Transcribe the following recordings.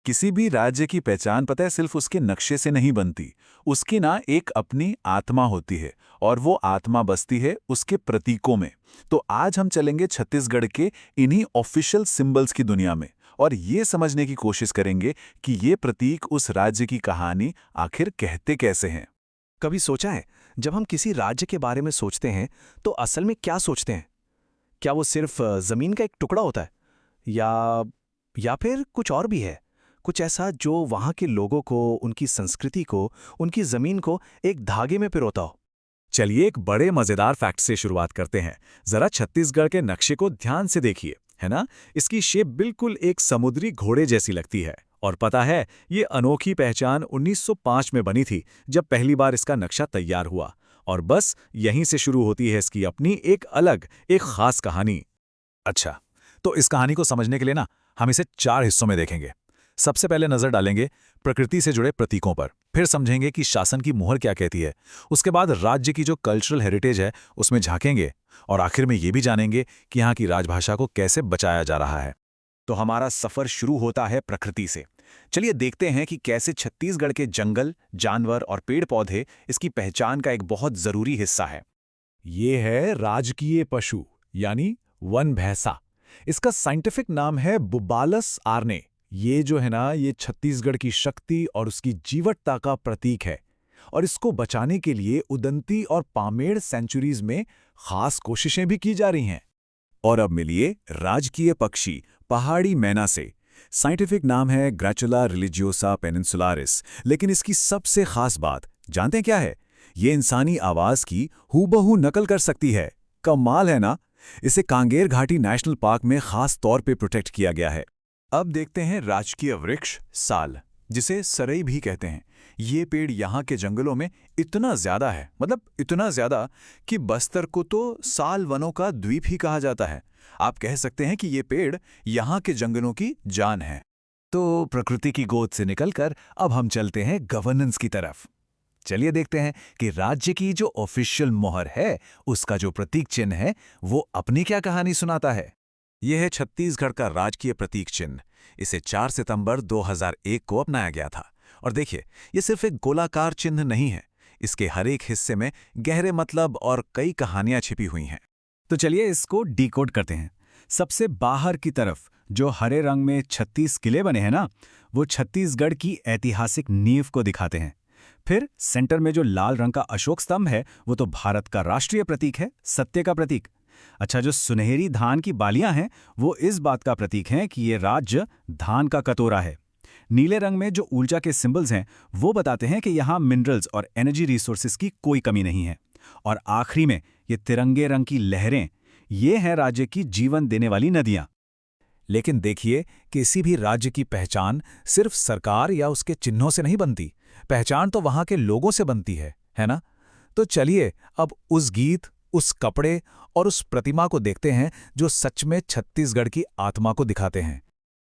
किसी भी राज्य की पहचान पता है सिर्फ उसके नक्शे से नहीं बनती। उसकी ना एक अपनी आत्मा होती है और वो आत्मा बसती है उसके प्रतीकों में। तो आज हम चलेंगे छत्तीसगढ़ के इन्हीं ऑफिशियल सिंबल्स की दुनिया में और ये समझने की कोशिश करेंगे कि ये प्रतीक उस राज्य की कहानी आखिर कहते कैसे हैं। कभी सोचा है, जब हम किसी राज्य के बारे में सोचते हैं तो असल में क्या सोचते हैं? क्या वो सिर्फ जमीन का एक टुकड़ा होता है, या फिर कुछ और भी है? कुछ ऐसा जो वहां के लोगों को, उनकी संस्कृति को, उनकी जमीन को एक धागे में पिरोता हो। चलिए एक बड़े मजेदार फैक्ट से शुरुआत करते हैं। जरा छत्तीसगढ़ के नक्शे को ध्यान से देखिए, है ना? इसकी शेप बिल्कुल एक समुद्री घोड़े जैसी लगती है। और पता है, ये अनोखी पहचान 1905 में बनी थी, जब पहली बार इसका नक्शा तैयार हुआ। और बस यहीं से शुरू होती है इसकी अपनी एक अलग, एक खास कहानी। अच्छा, तो इस कहानी को समझने के लिए ना हम इसे 4 हिस्सों में देखेंगे। सबसे पहले नजर डालेंगे प्रकृति से जुड़े प्रतीकों पर, फिर समझेंगे कि शासन की मुहर क्या कहती है। उसके बाद राज्य की जो कल्चरल हेरिटेज है उसमें झांकेंगे, और आखिर में ये भी जानेंगे कि यहाँ की राजभाषा को कैसे बचाया जा रहा है। तो हमारा सफर शुरू होता है प्रकृति से। चलिए देखते हैं कि कैसे छत्तीसगढ़ के जंगल, जानवर और पेड़ पौधे इसकी पहचान का एक बहुत जरूरी हिस्सा है। ये है राजकीय पशु, यानी वन भैंसा। इसका साइंटिफिक नाम है बुबालस आर्ने। ये जो है ना, ये छत्तीसगढ़ की शक्ति और उसकी जीवटता का प्रतीक है। और इसको बचाने के लिए उदंती और पामेड़ सेंचुरीज में खास कोशिशें भी की जा रही हैं। और अब मिलिए राजकीय पक्षी पहाड़ी मैना से। साइंटिफिक नाम है ग्रैचुला रिलिजियोसा पेनिनसुलारिस। लेकिन इसकी सबसे खास बात जानते हैं क्या है? ये इंसानी आवाज की हूबहू नकल कर सकती है। कमाल है ना? इसे कांगेर घाटी नेशनल पार्क में खास तौर पे प्रोटेक्ट किया गया है। अब देखते हैं राजकीय वृक्ष साल, जिसे सरई भी कहते हैं। ये पेड़ यहाँ के जंगलों में इतना ज्यादा है, मतलब इतना ज्यादा कि बस्तर को तो साल वनों का द्वीप ही कहा जाता है। आप कह सकते हैं कि ये पेड़ यहाँ के जंगलों की जान है। तो प्रकृति की गोद से निकलकर अब हम चलते हैं गवर्नेंस की तरफ। चलिए देखते हैं कि राज्य की जो ऑफिशियल मोहर है, उसका जो प्रतीक चिन्ह है, वो अपनी क्या कहानी सुनाता है। यह है छत्तीसगढ़ का राजकीय प्रतीक चिन्ह। इसे 4 सितंबर 2001 को अपनाया गया था। और देखिए, ये सिर्फ एक गोलाकार चिन्ह नहीं है। इसके हर एक हिस्से में गहरे मतलब और कई कहानियां छिपी हुई हैं। तो चलिए इसको डिकोड करते हैं। सबसे बाहर की तरफ जो हरे रंग में 36 किले बने हैं ना, वो छत्तीसगढ़ की ऐतिहासिक नींव को दिखाते हैं। फिर सेंटर में जो लाल रंग का अशोक स्तंभ है, वो तो भारत का राष्ट्रीय प्रतीक है, सत्य का प्रतीक। अच्छा, जो सुनहरी धान की बालियां हैं, वो इस बात का प्रतीक हैं कि ये राज्य धान का कटोरा है। नीले रंग में जो ऊर्जा के सिंबल्स हैं, वो बताते हैं कि यहाँ मिनरल्स और एनर्जी रिसोर्सेज की कोई कमी नहीं है। और आखिरी में ये तिरंगे रंग की लहरें, ये हैं राज्य की जीवन देने वाली नदियां। लेकिन देखिए, किसी भी राज्य की पहचान सिर्फ सरकार या उसके चिन्हों से नहीं बनती। पहचान तो वहां के लोगों से बनती है ना? तो चलिए अब उस गीत, उस कपड़े और उस प्रतिमा को देखते हैं जो सच में छत्तीसगढ़ की आत्मा को दिखाते हैं।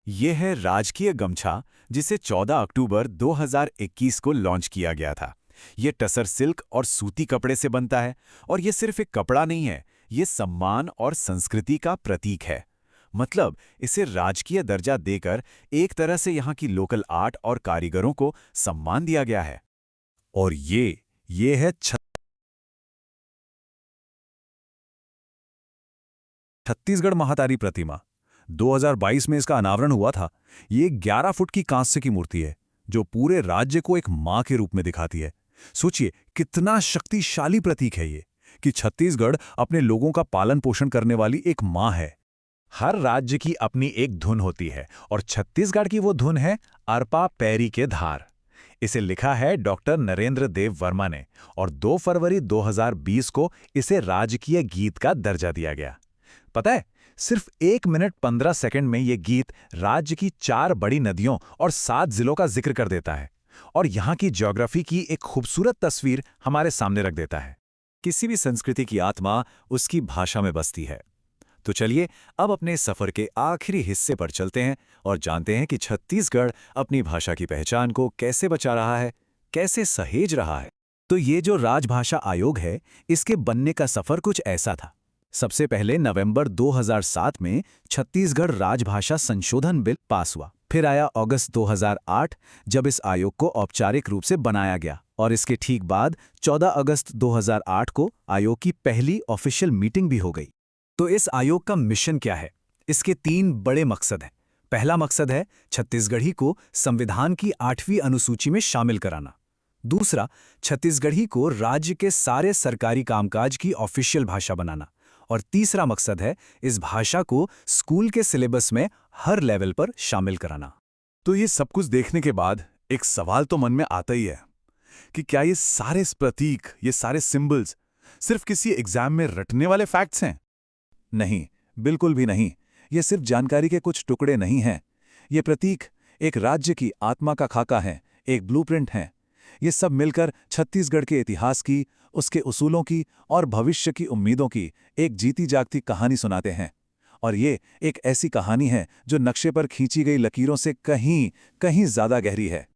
यह है राजकीय गमछा, जिसे 14 अक्टूबर 2021 को लॉन्च किया गया था। ये टसर सिल्क और सूती कपड़े से बनता है। और ये सिर्फ एक कपड़ा नहीं है, ये सम्मान और संस्कृति का प्रतीक है। मतलब इसे राजकीय दर्जा देकर एक तरह से यहाँ की लोकल आर्ट और कारीगरों को सम्मान दिया गया है। और ये है छत्तीसगढ़ महातारी प्रतिमा। 2022 में इसका अनावरण हुआ था। ये 11 फुट की कांस्य की मूर्ति है, जो पूरे राज्य को एक मां के रूप में दिखाती है। सोचिए कितना शक्तिशाली प्रतीक है ये, कि छत्तीसगढ़ अपने लोगों का पालन पोषण करने वाली एक मां है। हर राज्य की अपनी एक धुन होती है, और छत्तीसगढ़ की वो धुन है अरपा पैरी के धार। इसे लिखा है डॉक्टर नरेंद्र देव वर्मा ने, और 2 फरवरी 2020 को इसे राजकीय गीत का दर्जा दिया गया। पता है, सिर्फ 1 मिनट 15 सेकंड में ये गीत राज्य की 4 बड़ी नदियों और 7 जिलों का जिक्र कर देता है, और यहाँ की ज्योग्राफी की एक खूबसूरत तस्वीर हमारे सामने रख देता है। किसी भी संस्कृति की आत्मा उसकी भाषा में बसती है। तो चलिए अब अपने सफर के आखिरी हिस्से पर चलते हैं और जानते हैं कि छत्तीसगढ़ अपनी भाषा की पहचान को कैसे बचा रहा है, कैसे सहेज रहा है। तो ये जो राजभाषा आयोग है, इसके बनने का सफर कुछ ऐसा था। सबसे पहले नवंबर 2007 में छत्तीसगढ़ राजभाषा संशोधन बिल पास हुआ। फिर आया अगस्त 2008, जब इस आयोग को औपचारिक रूप से बनाया गया, और इसके ठीक बाद 14 अगस्त 2008 को आयोग की पहली ऑफिशियल मीटिंग भी हो गई। तो इस आयोग का मिशन क्या है? इसके 3 बड़े मकसद हैं। पहला मकसद है छत्तीसगढ़ी को संविधान की 8वीं अनुसूची में शामिल कराना। दूसरा, छत्तीसगढ़ी को राज्य के सारे सरकारी कामकाज की ऑफिशियल भाषा बनाना। और तीसरा मकसद है इस भाषा को स्कूल के सिलेबस में हर लेवल पर शामिल कराना। तो ये सब कुछ देखने के बाद एक सवाल तो मन में आता ही है कि क्या ये सारे प्रतीक, ये सारे सिंबल्स सिर्फ किसी एग्जाम में रटने वाले फैक्ट्स हैं? नहीं, बिल्कुल भी नहीं। ये सिर्फ जानकारी के कुछ टुकड़े नहीं हैं। ये प्रतीक एक राज्य की आत्मा का खाका है, एक ब्लूप्रिंट है। ये सब मिलकर छत्तीसगढ़ के इतिहास की, उसके उसूलों की और भविष्य की उम्मीदों की एक जीती जागती कहानी सुनाते हैं। और ये एक ऐसी कहानी है जो नक्शे पर खींची गई लकीरों से कहीं कहीं ज्यादा गहरी है।